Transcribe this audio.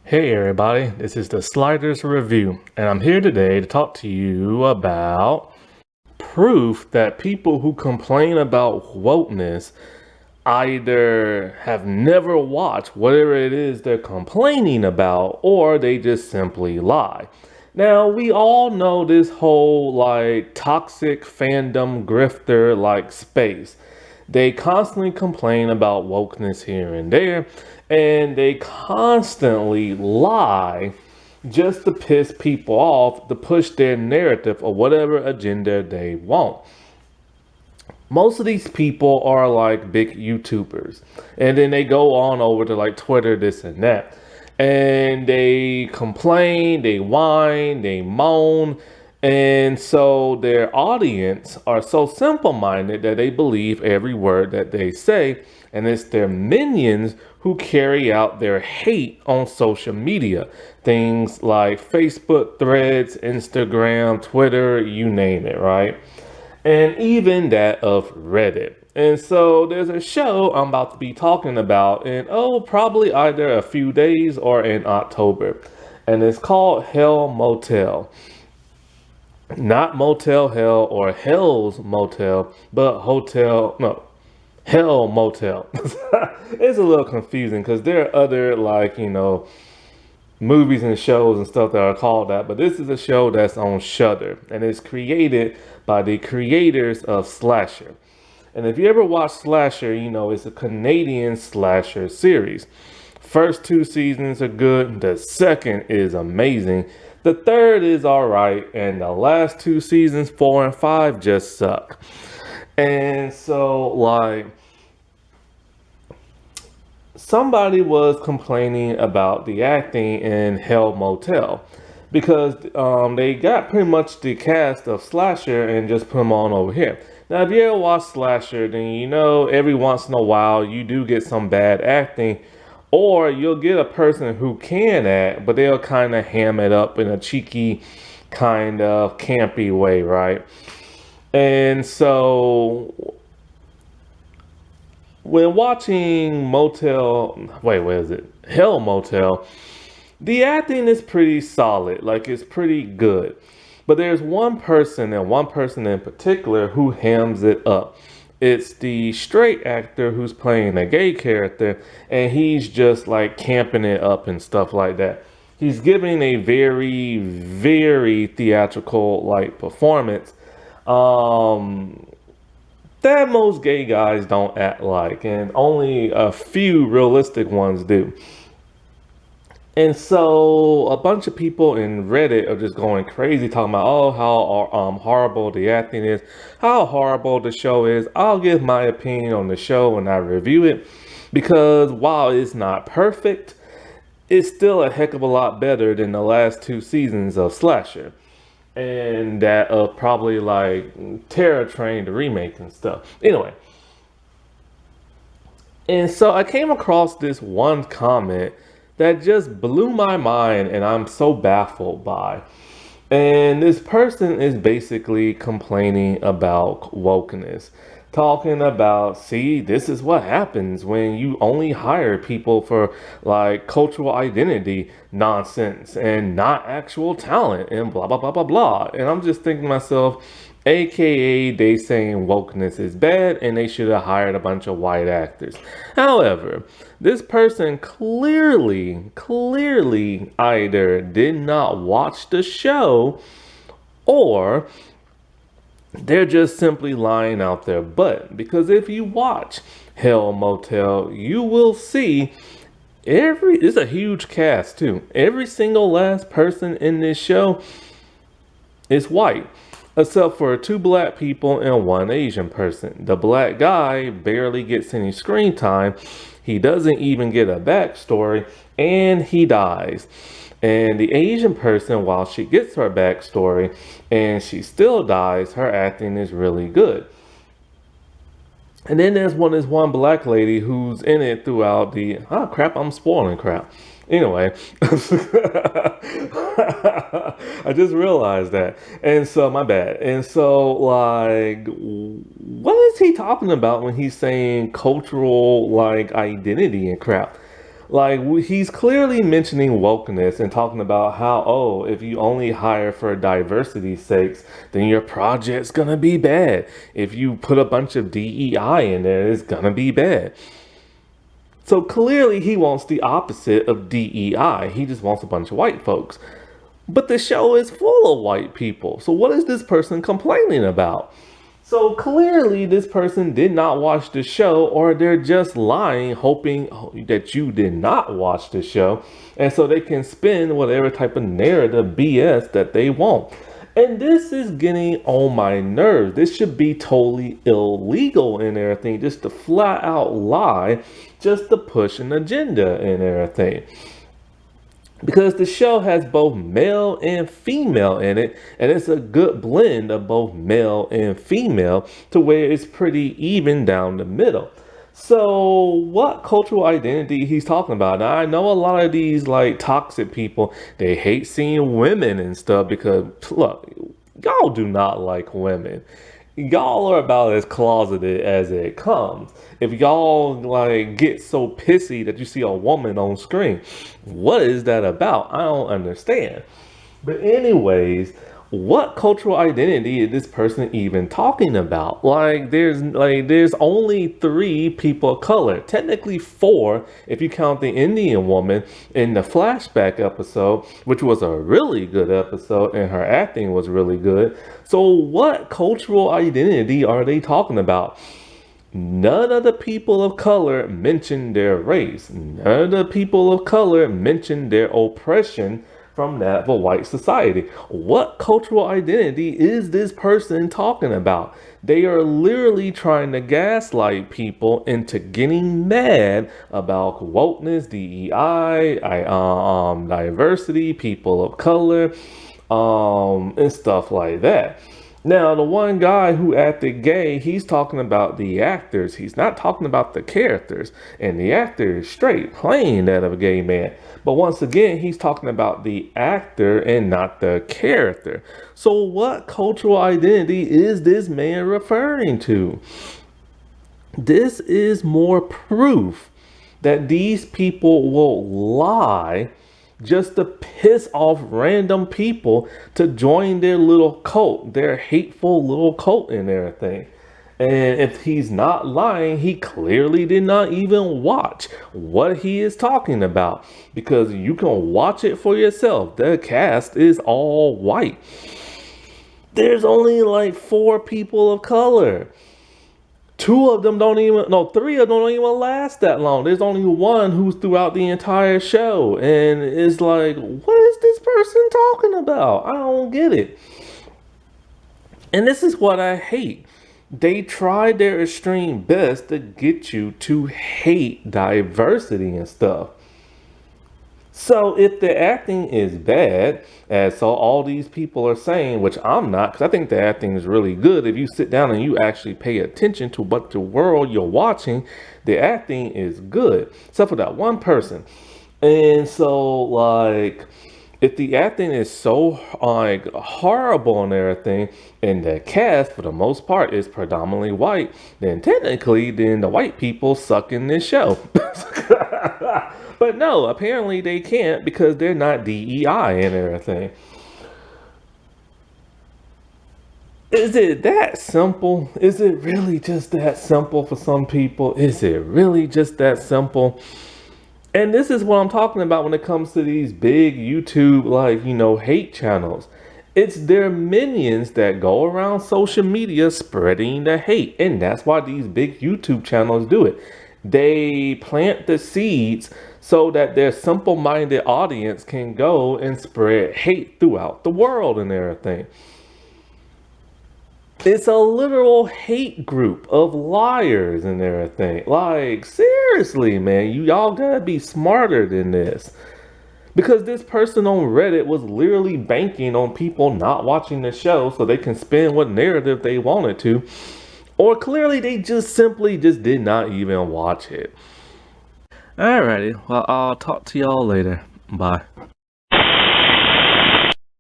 Hey everybody, this is the Sliders Review, and I'm here today to talk to you about proof that people who complain about wokeness either have never watched whatever it is they're complaining about, or they just simply lie. Now, we all know this whole toxic fandom grifter space. They constantly complain about wokeness here and there, and they constantly lie just to piss people off, to push their narrative or whatever agenda they want. Most of these people are like big YouTubers, and then they go on over to like Twitter, this and that, and they complain, they whine, they moan, and so their audience are so simple-minded that they believe every word that they say, and it's their minions who carry out their hate on social media. Things like Facebook, Threads, Instagram, Twitter, you name it, right? And even that of Reddit. And so there's a show I'm about to be talking about in, probably either a few days or in October. And it's called Hell Motel. Not Motel Hell or Hell's Motel, but Hell Motel. It's a little confusing because there are other, movies and shows and stuff that are called that, but this is a show that's on Shudder, and it's created by the creators of Slasher. And if you ever watch Slasher, you know it's a Canadian slasher series. First two seasons are good, the second is amazing, the third is alright, and the last two seasons, 4 and 5, just suck. And so, somebody was complaining about the acting in Hell Motel because they got pretty much the cast of Slasher and just put them on over here. Now, if you ever watch Slasher, then you know every once in a while you do get some bad acting, or you'll get a person who can act, but they'll kind of ham it up in a cheeky, kind of campy way, right? And so when watching Hell Motel, the acting is pretty solid, like it's pretty good. But there's one person, and one person in particular, who hams it up. It's the straight actor who's playing a gay character, and he's just like camping it up and stuff like that. He's giving a very, very theatrical performance. That most gay guys don't act like, and only a few realistic ones do. And so a bunch of people in Reddit are just going crazy talking about, oh, how horrible the acting is, how horrible the show is. I'll give my opinion on the show when I review it, because while it's not perfect, it's still a heck of a lot better than the last two seasons of Slasher. And that of probably Terror Train, the remake and stuff. Anyway, and so I came across this one comment that just blew my mind, and I'm so baffled by. And this person is basically complaining about wokeness, talking about, see, this is what happens when you only hire people for cultural identity nonsense and not actual talent and blah, blah, blah, blah, blah. And I'm just thinking to myself, AKA they saying wokeness is bad and they should have hired a bunch of white actors. However, this person clearly either did not watch the show, or they're just simply lying out their butt. Because if you watch Hell Motel, you will see it's a huge cast too. Every single last person in this show is white, except for two black people and one Asian person. The black guy barely gets any screen time. He doesn't even get a backstory, and he dies. And the Asian person, while she gets her backstory and she still dies, her acting is really good. And then there's this one black lady who's in it throughout the, oh crap, I'm spoiling crap. Anyway, I just realized that. And so, my bad. And so, what is he talking about when he's saying cultural, identity and crap? Like he's clearly mentioning wokeness and talking about how, oh, if you only hire for diversity's sakes, then your project's gonna be bad. If you put a bunch of DEI in there, it's gonna be bad. So clearly he wants the opposite of DEI. He just wants a bunch of white folks. But the show is full of white people. So what is this person complaining about? So clearly this person did not watch the show, or they're just lying, hoping that you did not watch the show. And so they can spin whatever type of narrative BS that they want. And this is getting on my nerves. This should be totally illegal and everything, just to flat out lie, just to push an agenda and everything. Because the show has both male and female in it, and it's a good blend of both male and female to where it's pretty even down the middle. So what cultural identity he's talking about? Now I know a lot of these like toxic people, they hate seeing women and stuff because look, y'all do not like women. Y'all are about as closeted as it comes. If y'all like get so pissy that you see a woman on screen, what is that about? I don't understand. But anyways, what cultural identity is this person even talking about? There's only 3 people of color, technically 4 if you count the Indian woman in the flashback episode, which was a really good episode and her acting was really good. So what cultural identity are they talking about? None of the people of color mentioned their race. None of the people of color mentioned their oppression from that of a white society. What cultural identity is this person talking about? They are literally trying to gaslight people into getting mad about wokeness, DEI, diversity, people of color, and stuff like that. Now, the one guy who acted gay, he's talking about the actors. He's not talking about the characters. And the actor is straight, playing that of a gay man. But once again, he's talking about the actor and not the character. So what cultural identity is this man referring to? This is more proof that these people will lie just to piss off random people to join their little cult, their hateful little cult and everything. And if he's not lying, he clearly did not even watch what he is talking about, because you can watch it for yourself. The cast is all white. There's only like 4 people of color. 2 of them don't even, no, 3 of them don't even last that long. There's only 1 who's throughout the entire show. And it's like, what is this person talking about? I don't get it. And this is what I hate. They try their extreme best to get you to hate diversity and stuff. So if the acting is bad, as so all these people are saying, which I'm not, because I think the acting is really good. If you sit down and you actually pay attention to what the world you're watching, the acting is good, except for that one person. And so like, if the acting is so like horrible and everything, and the cast for the most part is predominantly white, then technically then the white people suck in this show. But no, apparently they can't because they're not DEI and everything. Is it that simple? Is it really just that simple for some people? Is it really just that simple? And this is what I'm talking about when it comes to these big YouTube, like, hate channels. It's their minions that go around social media spreading the hate. And that's why these big YouTube channels do it. They plant the seeds so that their simple-minded audience can go and spread hate throughout the world and everything. It's a literal hate group of liars and everything. Like, seriously, man, y'all gotta be smarter than this. Because this person on Reddit was literally banking on people not watching the show so they can spin what narrative they wanted to. Or clearly they just simply did not even watch it. Alrighty, well, I'll talk to y'all later. Bye.